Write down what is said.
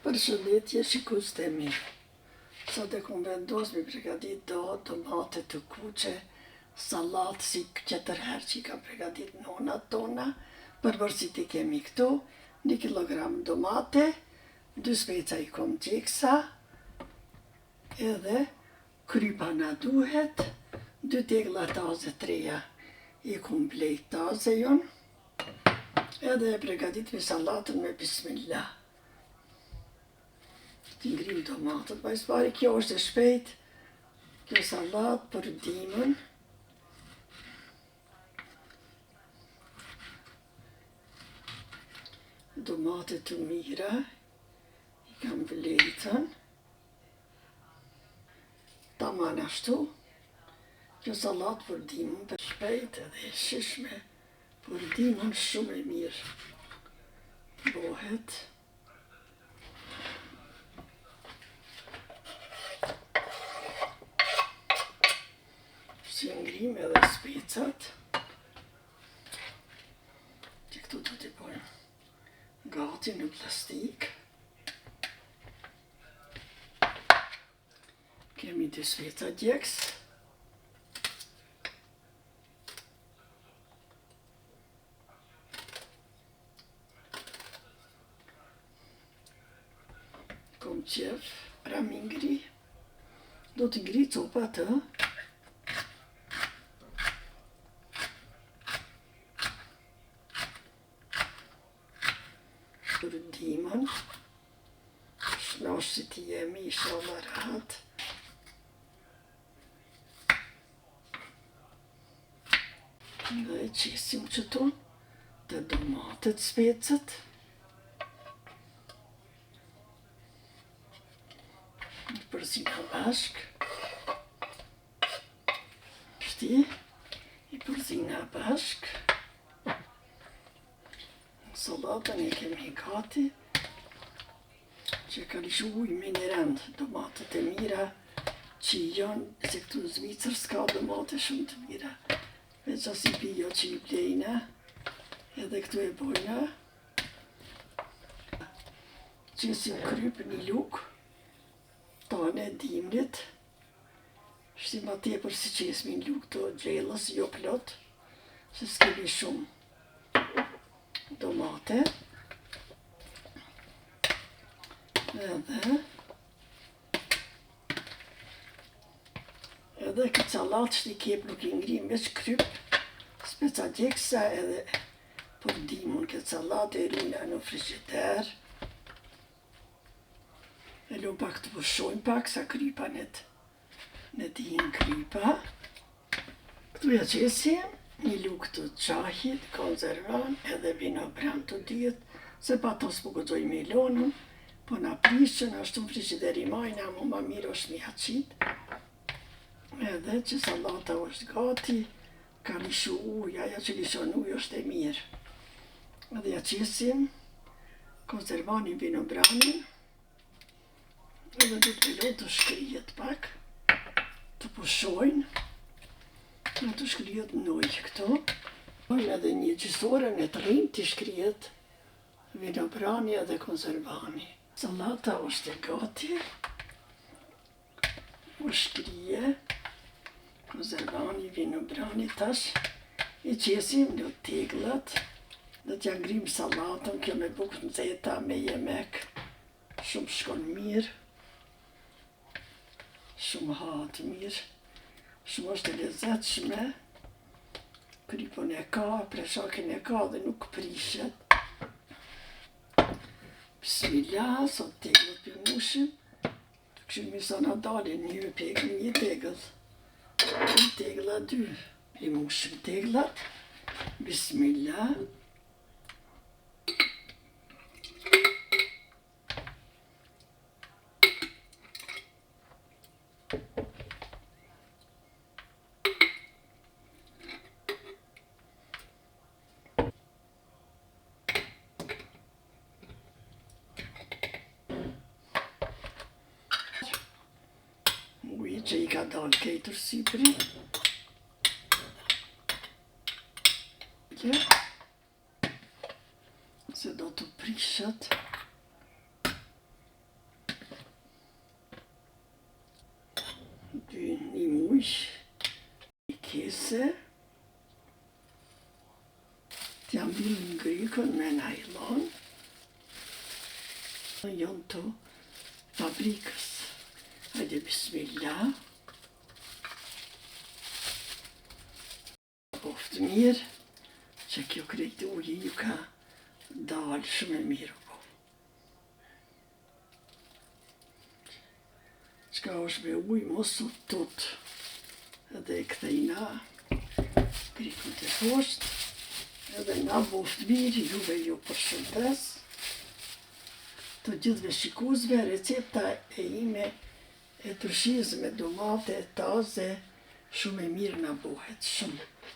Përshëndetje, shikustemi. Sot e kom vendos me pregadit do tomate të kuqe, salat si qëtër herë që I kam pregadit nonat tona. Përbërësit I kemi këtu, 1 kilogram domate, 2 speca I kom gjeksa, edhe krypa na duhet, 2 tegla taze treja I kom blejt taze jon, edhe e pregadit me salatën me bismillah. Ti ngrim tomatët, pa pari kjo është e shpejt, kjo salat për dimën. Domate të mira, I kam blejtën. Taman ashtu, kjo salat për dimën, për shpejt edhe shijshme, për dimën shumë e mirë bëhet. Si ngrim edhe specat, që këtu do t'i bojmë gati në plastik. Kemi 2 speca gjeks. Kom qef, pra mi ngri. Do t'i ngri copa të. Për dimën, shnosh si ti jemi, inshallah rahat. Dhe e qesim qëtu të domatet specët. Në përzina bashk. Shti, I përzina bashk. Salatën e kemi gati, që ka lishu ujë me një rend, domatet e mira, që janë, se këtu në Zvicër s'ka domate shumë të mira, veç as I bio që I blejna, edhe këtu e bojna, qesim kryp një luk, tane e dimnit, shtim atëpër si qesmi një luk të gjellës, jo plot, se s'kemi shumë domate, edhe këtë salat që I kep nuk I ngrim veç kryp, speca gjeksa edhe për dimën këtë salat e rina në frigider. E lu pak të pushojnë pak sa krypa në dihin krypa. Këtu ja qesim një luk të qahit, konzervan, edhe vino bram të dyet, se pa tos po gëzoj melonën, po na prishën, ashtu në frigider I majna, mu ma mirë është mi haqit. Edhe që salata është gati, ka lishu uj, aja që lishon uj është e mirë. Edhe ja qesim, konzervanin vino bramin, edhe du të velo të shkrijet pak, të pushojnë, në të shkrijet në ujë këto. Edhe një gjysore në të rrinë të shkrijet vinobrani edhe konservani. Salata është e gati, u shkrije, konservani, vinobrani tash, I qesim në teglat, dhe t'ja ngrim salatën, kjo me bukë në zeta, me jemek, shumë shkon mirë, shumë hatë mirë. Shumë është e lezetshme, krypën e ka, preshakën e ka dhe nuk prishet. Bismillah, sot teglët për mushim, të këshim I sa na dalin një tegl, një tegl, një tegla 2, për mushim teglat, bismillah. Që I ka dalë kejtër sipri. Se do të prishet. ujë i kese, t'ja mbyll ngrykën me najlon. Janë të fabrikës. Hajde bismillah. Qoftë mirë që kjo krejt uji ju ka dalë shumë e mirë. Qka është me ujë mos u tut. Edhe e kthejna krikun të poshtë. Edhe na boftë mirë, juve ju përshëndes. Të gjithve shikuesve, recepta e ime e tërshisë me domate taze shumë e mirë na bohet shumë.